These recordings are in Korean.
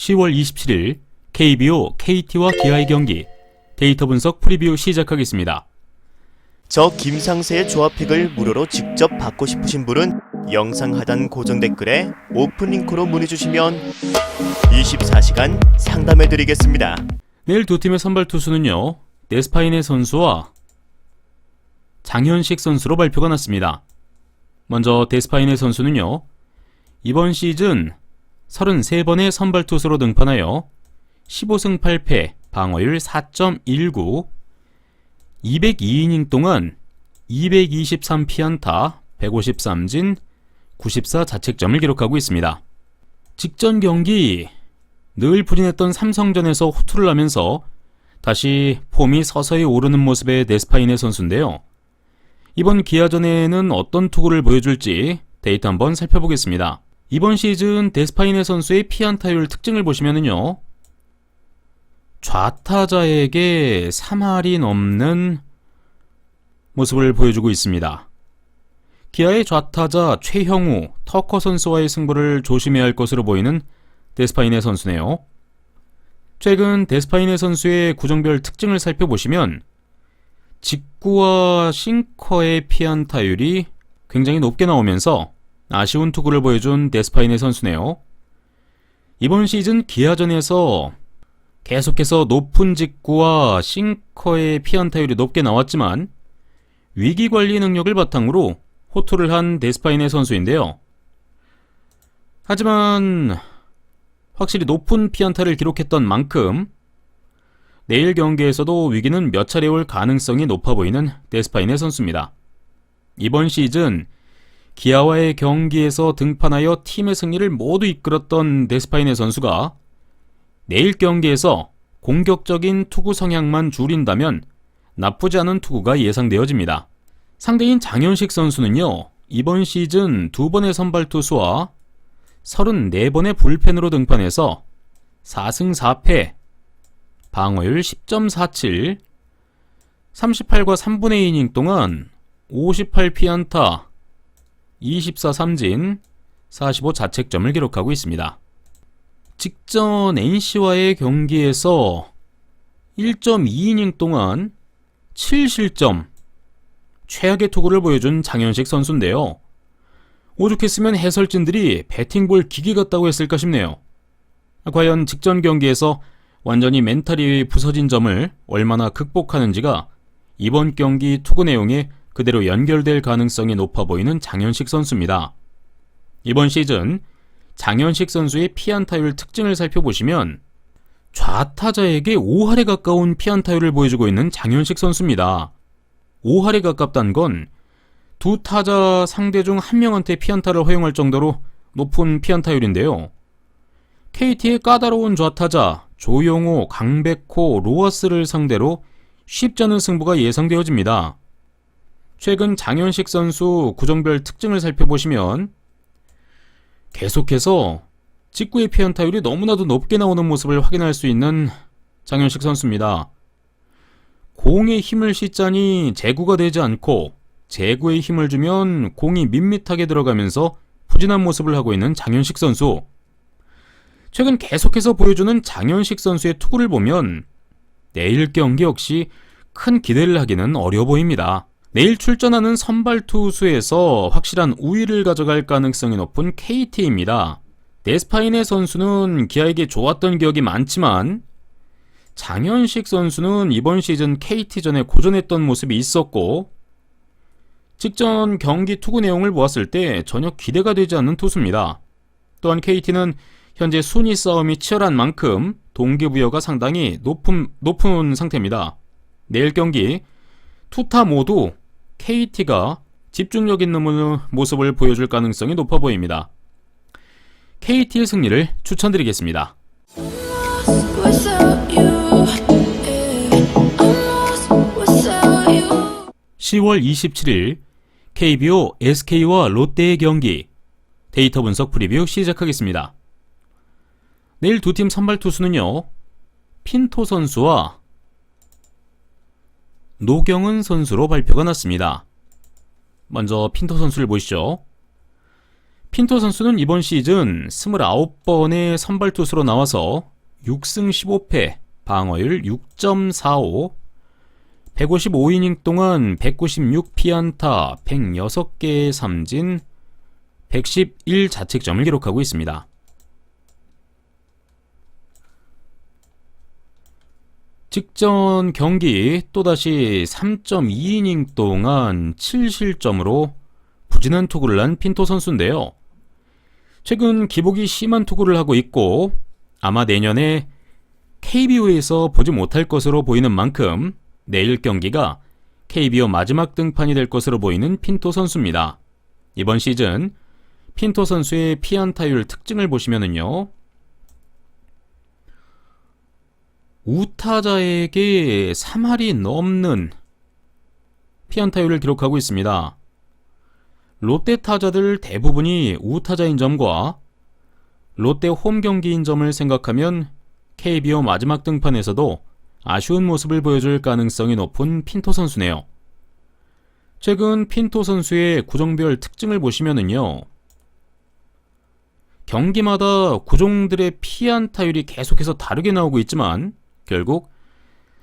10월 27일 KBO KT와 기아의 경기 데이터 분석 프리뷰 시작하겠습니다. 저 김상세의 조합픽을 무료로 직접 받고 싶으신 분은 영상 하단 고정 댓글에 오픈 링크로 문의 주시면 24시간 상담해드리겠습니다. 내일 두 팀의 선발 투수는요, 데스파이네 선수와 장현식 선수로 발표가 났습니다. 먼저 데스파이네 선수는요, 이번 시즌 33번의 선발 투수로 등판하여 15승 8패, 방어율 4.19, 202이닝 동안 223피안타, 153진, 94 자책점을 기록하고 있습니다. 직전 경기 늘 불인했던 삼성전에서 호투를 하면서 다시 폼이 서서히 오르는 모습의 데스파이네 선수인데요. 이번 기아전에는 어떤 투구를 보여줄지 데이터 한번 살펴보겠습니다. 이번 시즌 데스파이네 선수의 피안타율 특징을 보시면은요, 좌타자에게 3할이 넘는 모습을 보여주고 있습니다. 기아의 좌타자 최형우, 터커 선수와의 승부를 조심해야 할 것으로 보이는 데스파이네 선수네요. 최근 데스파이네 선수의 구종별 특징을 살펴보시면 직구와 싱커의 피안타율이 굉장히 높게 나오면서 아쉬운 투구를 보여준 데스파이네 선수네요. 이번 시즌 기아전에서 계속해서 높은 직구와 싱커의 피안타율이 높게 나왔지만 위기관리 능력을 바탕으로 호투를 한 데스파이네 선수인데요. 하지만 확실히 높은 피안타를 기록했던 만큼 내일 경기에서도 위기는 몇 차례 올 가능성이 높아 보이는 데스파이네 선수입니다. 이번 시즌 기아와의 경기에서 등판하여 팀의 승리를 모두 이끌었던 데스파이네 선수가 내일 경기에서 공격적인 투구 성향만 줄인다면 나쁘지 않은 투구가 예상되어집니다. 상대인 장현식 선수는요, 이번 시즌 2번의 선발 투수와 34번의 불펜으로 등판해서 4승 4패, 방어율 10.47, 38과 3분의 2이닝 동안 58피안타, 24 삼진, 45 자책점을 기록하고 있습니다. 직전 NC와의 경기에서 1.2이닝 동안 7실점, 최악의 투구를 보여준 장현식 선수인데요. 오죽했으면 해설진들이 배팅볼 기계 같다고 했을까 싶네요. 과연 직전 경기에서 완전히 멘탈이 부서진 점을 얼마나 극복하는지가 이번 경기 투구 내용에 그대로 연결될 가능성이 높아 보이는 장현식 선수입니다. 이번 시즌 장현식 선수의 피안타율 특징을 살펴보시면 좌타자에게 5할에 가까운 피안타율을 보여주고 있는 장현식 선수입니다. 5할에 가깝다는 건 두 타자 상대 중 한 명한테 피안타를 허용할 정도로 높은 피안타율인데요. KT의 까다로운 좌타자 조용호, 강백호, 로하스를 상대로 쉽지 않은 승부가 예상되어집니다. 최근 장현식 선수 구종별 특징을 살펴보시면 계속해서 직구의 피안타율이 너무나도 높게 나오는 모습을 확인할 수 있는 장현식 선수입니다. 공에 힘을 싣자니 제구가 되지 않고 제구에 힘을 주면 공이 밋밋하게 들어가면서 푸진한 모습을 하고 있는 장현식 선수. 최근 계속해서 보여주는 장현식 선수의 투구를 보면 내일 경기 역시 큰 기대를 하기는 어려워 보입니다. 내일 출전하는 선발 투수에서 확실한 우위를 가져갈 가능성이 높은 KT입니다. 데스파이네 선수는 기아에게 좋았던 기억이 많지만 장현식 선수는 이번 시즌 KT전에 고전했던 모습이 있었고 직전 경기 투구 내용을 보았을 때 전혀 기대가 되지 않는 투수입니다. 또한 KT는 현재 순위 싸움이 치열한 만큼 동기부여가 상당히 높은 상태입니다. 내일 경기 투타 모두 KT가 집중력 있는 모습을 보여줄 가능성이 높아 보입니다. KT의 승리를 추천드리겠습니다. 10월 27일 KBO SK와 롯데의 경기 데이터 분석 프리뷰 시작하겠습니다. 내일 두 팀 선발 투수는요, 핀토 선수와 노경은 선수로 발표가 났습니다. 먼저 핀토 선수를 보시죠. 핀토 선수는 이번 시즌 29번의 선발 투수로 나와서 6승 15패, 방어율 6.45, 155이닝 동안 196피안타, 106개의 삼진, 111 자책점을 기록하고 있습니다. 직전 경기 또다시 3.2이닝 동안 7실점으로 부진한 투구를 한 핀토 선수인데요. 최근 기복이 심한 투구를 하고 있고 아마 내년에 KBO에서 보지 못할 것으로 보이는 만큼 내일 경기가 KBO 마지막 등판이 될 것으로 보이는 핀토 선수입니다. 이번 시즌 핀토 선수의 피안타율 특징을 보시면은요, 우타자에게 3할이 넘는 피안타율을 기록하고 있습니다. 롯데 타자들 대부분이 우타자인 점과 롯데 홈 경기인 점을 생각하면 KBO 마지막 등판에서도 아쉬운 모습을 보여줄 가능성이 높은 핀토 선수네요. 최근 핀토 선수의 구종별 특징을 보시면은요, 경기마다 구종들의 피안타율이 계속해서 다르게 나오고 있지만 결국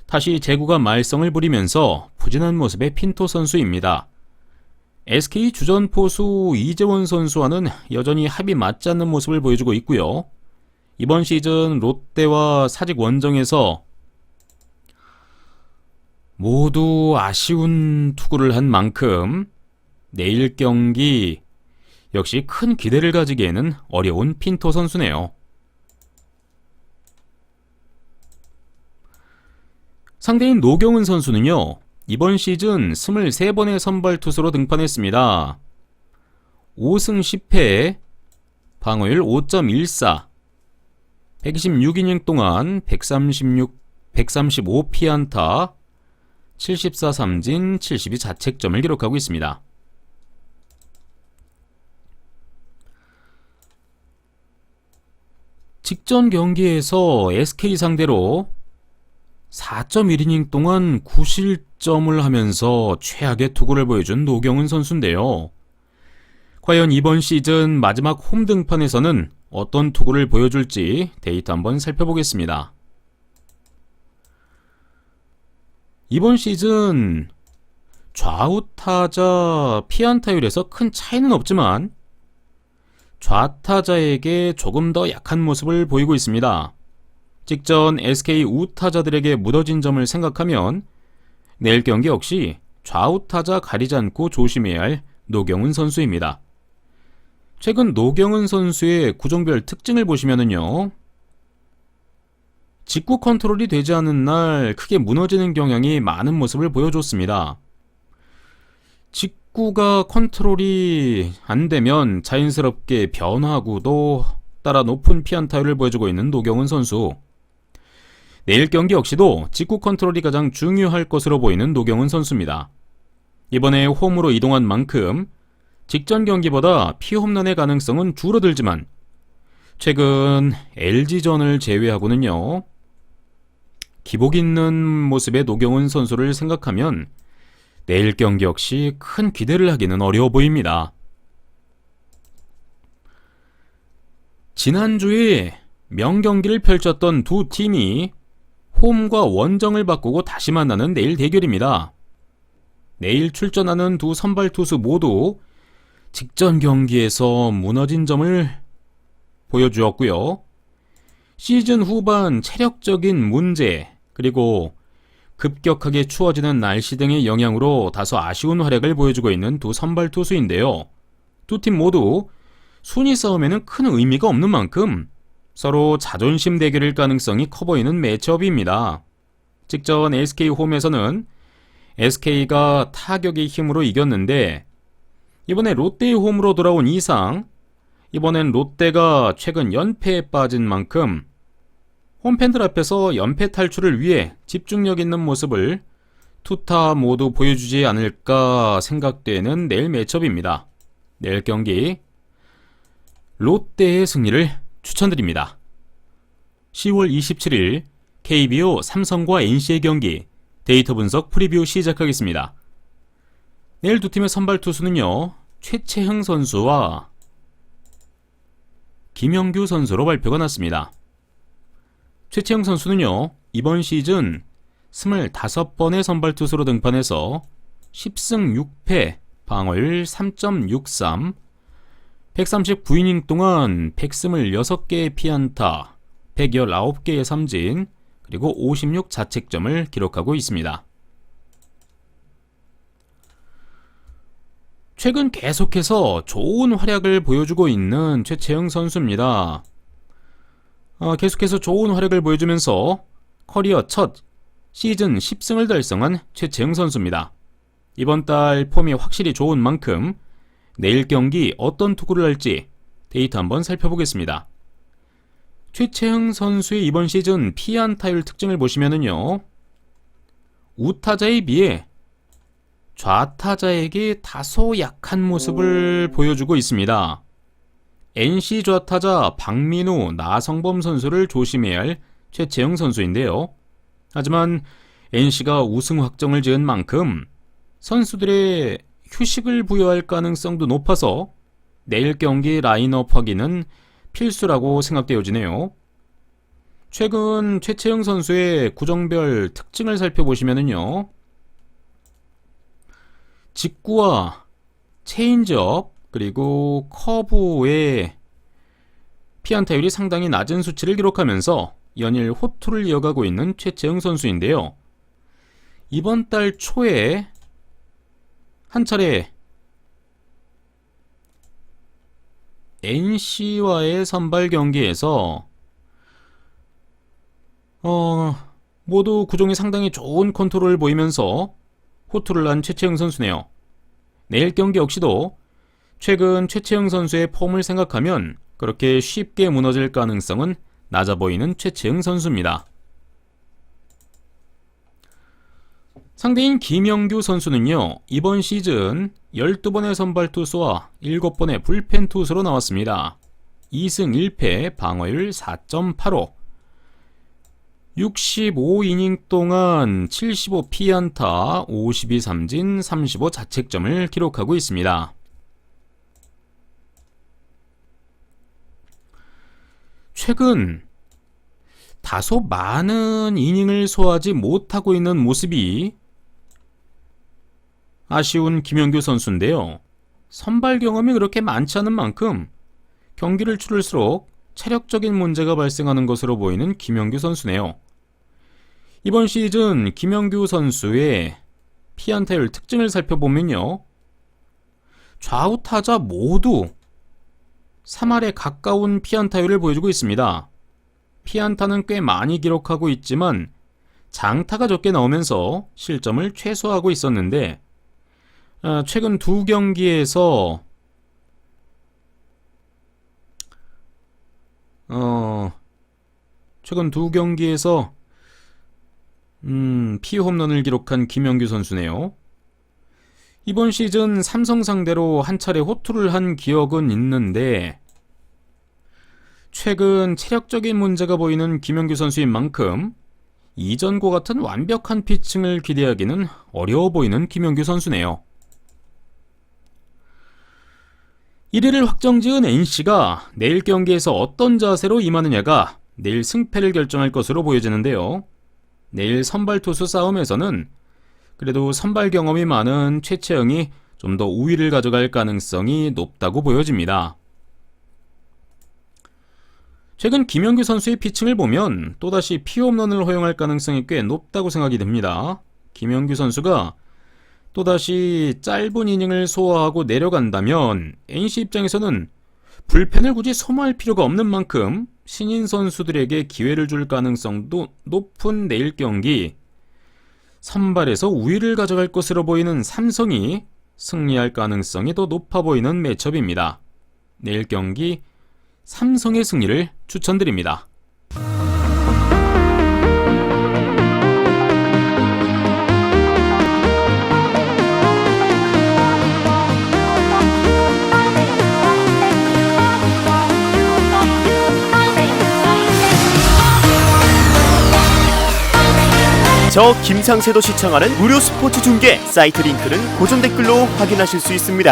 다시 제구가 말썽을 부리면서 부진한 모습의 핀토 선수입니다. SK 주전 포수 이재원 선수와는 여전히 합이 맞지 않는 모습을 보여주고 있고요. 이번 시즌 롯데와 사직 원정에서 모두 아쉬운 투구를 한 만큼 내일 경기 역시 큰 기대를 가지기에는 어려운 핀토 선수네요. 상대인 노경은 선수는요, 이번 시즌 23번의 선발 투수로 등판했습니다. 5승 10패, 방어율 5.14, 126이닝 동안 135피안타, 74 삼진, 72 자책점을 기록하고 있습니다. 직전 경기에서 SK 상대로 4.1이닝 동안 9실점을 하면서 최악의 투구를 보여준 노경은 선수인데요. 과연 이번 시즌 마지막 홈 등판에서는 어떤 투구를 보여줄지 데이터 한번 살펴보겠습니다. 이번 시즌 좌우 타자 피안타율에서 큰 차이는 없지만 좌타자에게 조금 더 약한 모습을 보이고 있습니다. 직전 SK 우타자들에게 무너진 점을 생각하면 내일 경기 역시 좌우타자 가리지 않고 조심해야 할 노경은 선수입니다. 최근 노경은 선수의 구종별 특징을 보시면은요, 직구 컨트롤이 되지 않은 날 크게 무너지는 경향이 많은 모습을 보여줬습니다. 직구가 컨트롤이 안 되면 자연스럽게 변화구도 따라 높은 피안타율을 보여주고 있는 노경은 선수. 내일 경기 역시도 직구 컨트롤이 가장 중요할 것으로 보이는 노경은 선수입니다. 이번에 홈으로 이동한 만큼 직전 경기보다 피홈런의 가능성은 줄어들지만 최근 LG전을 제외하고는요, 기복 있는 모습의 노경은 선수를 생각하면 내일 경기 역시 큰 기대를 하기는 어려워 보입니다. 지난주에 명경기를 펼쳤던 두 팀이 홈과 원정을 바꾸고 다시 만나는 내일 대결입니다. 내일 출전하는 두 선발 투수 모두 직전 경기에서 무너진 점을 보여주었고요. 시즌 후반 체력적인 문제, 그리고 급격하게 추워지는 날씨 등의 영향으로 다소 아쉬운 활약을 보여주고 있는 두 선발 투수인데요. 두 팀 모두 순위 싸움에는 큰 의미가 없는 만큼 서로 자존심 대결일 가능성이 커 보이는 매치업입니다. 직전 SK 홈에서는 SK가 타격의 힘으로 이겼는데 이번에 롯데의 홈으로 돌아온 이상 이번엔 롯데가 최근 연패에 빠진 만큼 홈팬들 앞에서 연패 탈출을 위해 집중력 있는 모습을 투타 모두 보여주지 않을까 생각되는 내일 매치업입니다. 내일 경기 롯데의 승리를 추천드립니다. 10월 27일 KBO 삼성과 NC의 경기 데이터 분석 프리뷰 시작하겠습니다. 내일 두 팀의 선발 투수는요, 최채흥 선수와 김영규 선수로 발표가 났습니다. 최채영 선수는요, 이번 시즌 25번의 선발 투수로 등판해서 10승 6패, 방어율 3.63, 139이닝 동안 126개의 피안타, 119개의 삼진, 그리고 56 자책점을 기록하고 있습니다. 최근 계속해서 좋은 활약을 보여주고 있는 최채영 선수입니다. 계속해서 좋은 활약을 보여주면서 커리어 첫 시즌 10승을 달성한 최채영 선수입니다. 이번 달 폼이 확실히 좋은 만큼 내일 경기 어떤 투구를 할지 데이터 한번 살펴보겠습니다. 최채영 선수의 이번 시즌 피안타율 특징을 보시면은요, 우타자에 비해 좌타자에게 다소 약한 모습을 보여주고 있습니다. NC 좌타자 박민우, 나성범 선수를 조심해야 할 최채영 선수인데요. 하지만 NC가 우승 확정을 지은 만큼 선수들의 휴식을 부여할 가능성도 높아서 내일 경기 라인업 확인은 필수라고 생각되어지네요. 최근 최채영 선수의 구종별 특징을 살펴보시면은요, 직구와 체인지업 그리고 커브의 피안타율이 상당히 낮은 수치를 기록하면서 연일 호투를 이어가고 있는 최채영 선수인데요. 이번 달 초에 한 차례 NC와의 선발 경기에서 모두 구종이 상당히 좋은 컨트롤을 보이면서 호투를 한 최채영 선수네요. 내일 경기 역시도 최근 최채영 선수의 폼을 생각하면 그렇게 쉽게 무너질 가능성은 낮아 보이는 최채영 선수입니다. 상대인 김영규 선수는요, 이번 시즌 12번의 선발 투수와 7번의 불펜 투수로 나왔습니다. 2승 1패, 방어율 4.85, 65이닝 동안 75 피안타, 52 삼진, 35 자책점을 기록하고 있습니다. 최근 다소 많은 이닝을 소화하지 못하고 있는 모습이 아쉬운 김영규 선수인데요. 선발 경험이 그렇게 많지 않은 만큼 경기를 치를수록 체력적인 문제가 발생하는 것으로 보이는 김영규 선수네요. 이번 시즌 김영규 선수의 피안타율 특징을 살펴보면요, 좌우 타자 모두 3할에 가까운 피안타율을 보여주고 있습니다. 피안타는 꽤 많이 기록하고 있지만 장타가 적게 나오면서 실점을 최소화하고 있었는데, 최근 두 경기에서 피홈런을 기록한 김영규 선수네요. 이번 시즌 삼성 상대로 한 차례 호투를 한 기억은 있는데, 최근 체력적인 문제가 보이는 김영규 선수인 만큼 이전과 같은 완벽한 피칭을 기대하기는 어려워 보이는 김영규 선수네요. 1위를 확정지은 NC가 내일 경기에서 어떤 자세로 임하느냐가 내일 승패를 결정할 것으로 보여지는데요. 내일 선발 투수 싸움에서는 그래도 선발 경험이 많은 최채영이 좀 더 우위를 가져갈 가능성이 높다고 보여집니다. 최근 김영규 선수의 피칭을 보면 또다시 피홈런을 허용할 가능성이 꽤 높다고 생각이 됩니다. 김영규 선수가 또다시 짧은 이닝을 소화하고 내려간다면 NC 입장에서는 불펜을 굳이 소모할 필요가 없는 만큼 신인 선수들에게 기회를 줄 가능성도 높은 내일 경기, 선발에서 우위를 가져갈 것으로 보이는 삼성이 승리할 가능성이 더 높아 보이는 매첩입니다. 내일 경기 삼성의 승리를 추천드립니다. 저 김상세도 시청하는 무료 스포츠 중계 사이트 링크는 고정 댓글로 확인하실 수 있습니다.